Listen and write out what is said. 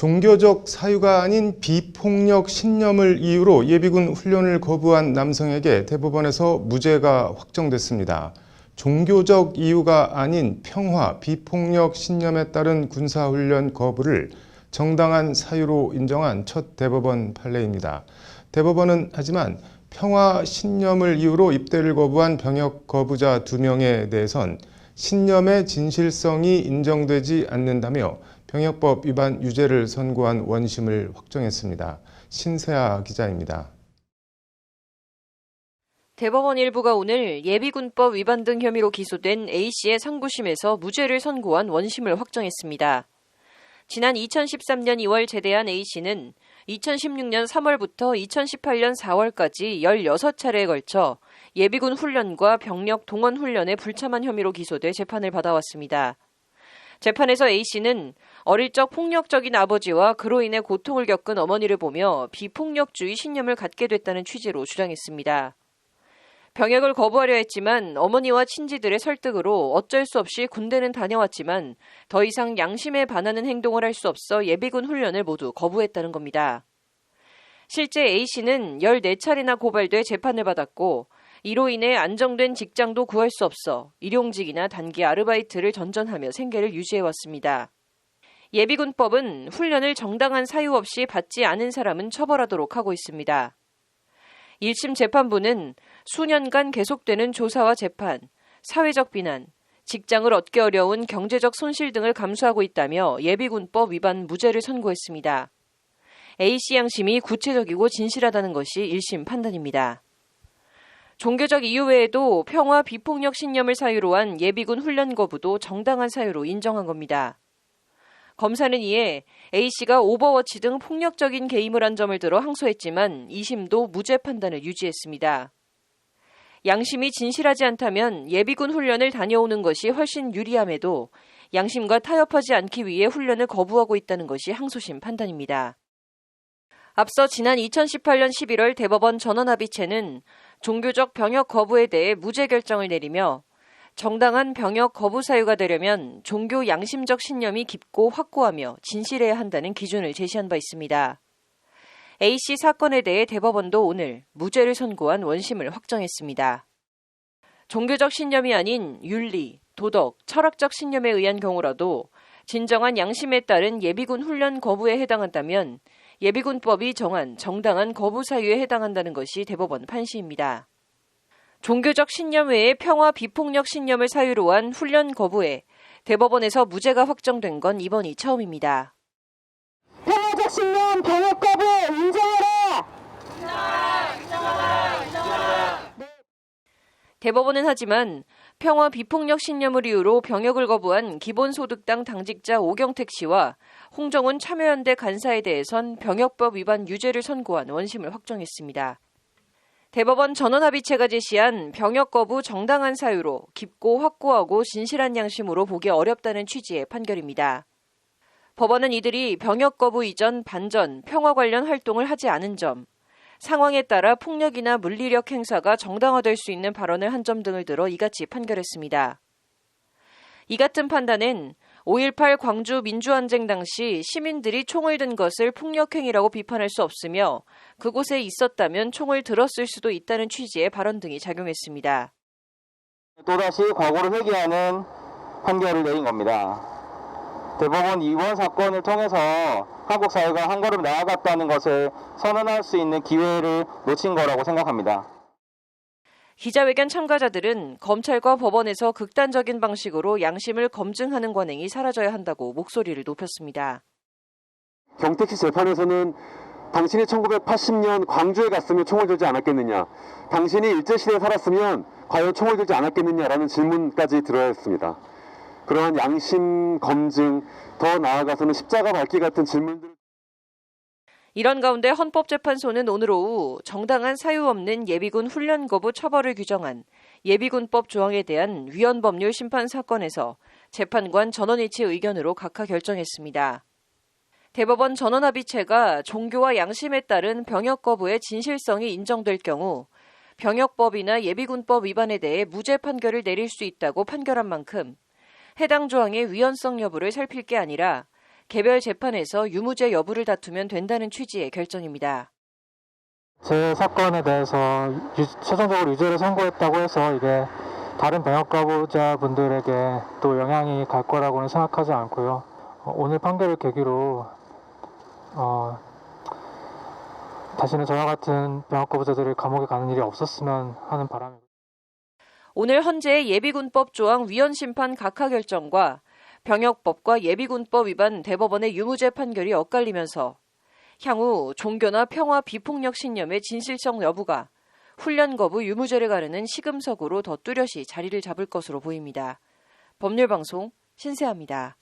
종교적 사유가 아닌 비폭력 신념을 이유로 예비군 훈련을 거부한 남성에게 대법원에서 무죄가 확정됐습니다. 종교적 이유가 아닌 평화, 비폭력 신념에 따른 군사훈련 거부를 정당한 사유로 인정한 첫 대법원 판례입니다. 대법원은 하지만 평화 신념을 이유로 입대를 거부한 병역 거부자 2명에 대해선 신념의 진실성이 인정되지 않는다며 병역법 위반 유죄를 선고한 원심을 확정했습니다. 신세아 기자입니다. 대법원 일부가 오늘 예비군법 위반 등 혐의로 기소된 A씨의 상고심에서 무죄를 선고한 원심을 확정했습니다. 지난 2013년 2월 제대한 A씨는 2016년 3월부터 2018년 4월까지 16차례에 걸쳐 예비군 훈련과 병력 동원 훈련에 불참한 혐의로 기소돼 재판을 받아왔습니다. 재판에서 A씨는 어릴 적 폭력적인 아버지와 그로 인해 고통을 겪은 어머니를 보며 비폭력주의 신념을 갖게 됐다는 취지로 주장했습니다. 병역을 거부하려 했지만 어머니와 친지들의 설득으로 어쩔 수 없이 군대는 다녀왔지만 더 이상 양심에 반하는 행동을 할 수 없어 예비군 훈련을 모두 거부했다는 겁니다. 실제 A씨는 14차례나 고발돼 재판을 받았고 이로 인해 안정된 직장도 구할 수 없어 일용직이나 단기 아르바이트를 전전하며 생계를 유지해왔습니다. 예비군법은 훈련을 정당한 사유 없이 받지 않은 사람은 처벌하도록 하고 있습니다. 1심 재판부는 수년간 계속되는 조사와 재판, 사회적 비난, 직장을 얻기 어려운 경제적 손실 등을 감수하고 있다며 예비군법 위반 무죄를 선고했습니다. A씨 양심이 구체적이고 진실하다는 것이 1심 판단입니다. 종교적 이유 외에도 평화 비폭력 신념을 사유로 한 예비군 훈련 거부도 정당한 사유로 인정한 겁니다. 검사는 이에 A씨가 오버워치 등 폭력적인 개입을 한 점을 들어 항소했지만 2심도 무죄 판단을 유지했습니다. 양심이 진실하지 않다면 예비군 훈련을 다녀오는 것이 훨씬 유리함에도 양심과 타협하지 않기 위해 훈련을 거부하고 있다는 것이 항소심 판단입니다. 앞서 지난 2018년 11월 대법원 전원합의체는 종교적 병역 거부에 대해 무죄 결정을 내리며 정당한 병역 거부 사유가 되려면 종교 양심적 신념이 깊고 확고하며 진실해야 한다는 기준을 제시한 바 있습니다. A씨 사건에 대해 대법원도 오늘 무죄를 선고한 원심을 확정했습니다. 종교적 신념이 아닌 윤리, 도덕, 철학적 신념에 의한 경우라도 진정한 양심에 따른 예비군 훈련 거부에 해당한다면 예비군법이 정한 정당한 거부 사유에 해당한다는 것이 대법원 판시입니다. 종교적 신념 외에 평화 비폭력 신념을 사유로 한 훈련 거부에 대법원에서 무죄가 확정된 건 이번이 처음입니다. 평화적 신념 병역 거부 인정하라! 대법원은 하지만 평화 비폭력 신념을 이유로 병역을 거부한 기본소득당 당직자 오경택 씨와 홍정훈 참여연대 간사에 대해선 병역법 위반 유죄를 선고한 원심을 확정했습니다. 대법원 전원합의체가 제시한 병역 거부 정당한 사유로 깊고 확고하고 진실한 양심으로 보기 어렵다는 취지의 판결입니다. 법원은 이들이 병역 거부 이전 반전, 평화 관련 활동을 하지 않은 점, 상황에 따라 폭력이나 물리력 행사가 정당화될 수 있는 발언을 한 점 등을 들어 이같이 판결했습니다. 이 같은 판단은 5.18 광주 민주항쟁 당시 시민들이 총을 든 것을 폭력행위라고 비판할 수 없으며 그곳에 있었다면 총을 들었을 수도 있다는 취지의 발언 등이 작용했습니다. 또다시 과거를 회귀하는 판결을 내린 겁니다. 대법원 이번 사건을 통해서 한국 사회가 한 걸음 나아갔다는 것을 선언할 수 있는 기회를 놓친 거라고 생각합니다. 기자회견 참가자들은 검찰과 법원에서 극단적인 방식으로 양심을 검증하는 관행이 사라져야 한다고 목소리를 높였습니다. 경택 씨 재판에서는 당신이 1980년 광주에 갔으면 총을 들지 않았겠느냐, 당신이 일제시대에 살았으면 과연 총을 들지 않았겠느냐라는 질문까지 들어야 했습니다. 그러한 양심 검증, 더 나아가서는 십자가 밟기 같은 질문들. 이런 가운데 헌법재판소는 오늘 오후 정당한 사유 없는 예비군 훈련 거부 처벌을 규정한 예비군법 조항에 대한 위헌법률 심판 사건에서 재판관 전원일치 의견으로 각하 결정했습니다. 대법원 전원합의체가 종교와 양심에 따른 병역 거부의 진실성이 인정될 경우 병역법이나 예비군법 위반에 대해 무죄 판결을 내릴 수 있다고 판결한 만큼 해당 조항의 위헌성 여부를 살필 게 아니라 개별 재판에서 유무죄 여부를 다투면 된다는 취지의 결정입니다. 제 사건에 대해서 최종적으로 유죄를 선고했다고 해서 이게 다른 병역 거부자분들에게 또 영향이 갈 거라고는 생각하지 않고요. 오늘 판결을 계기로 다시는 저와 같은 병역 거부자들이 감옥에 가는 일이 없었으면 하는 바람입니다. 오늘 헌재의 예비군법 조항 위헌 심판 각하 결정과 병역법과 예비군법 위반 대법원의 유무죄 판결이 엇갈리면서 향후 종교나 평화 비폭력 신념의 진실성 여부가 훈련 거부 유무죄를 가르는 시금석으로 더 뚜렷이 자리를 잡을 것으로 보입니다. 법률방송 신세아입니다.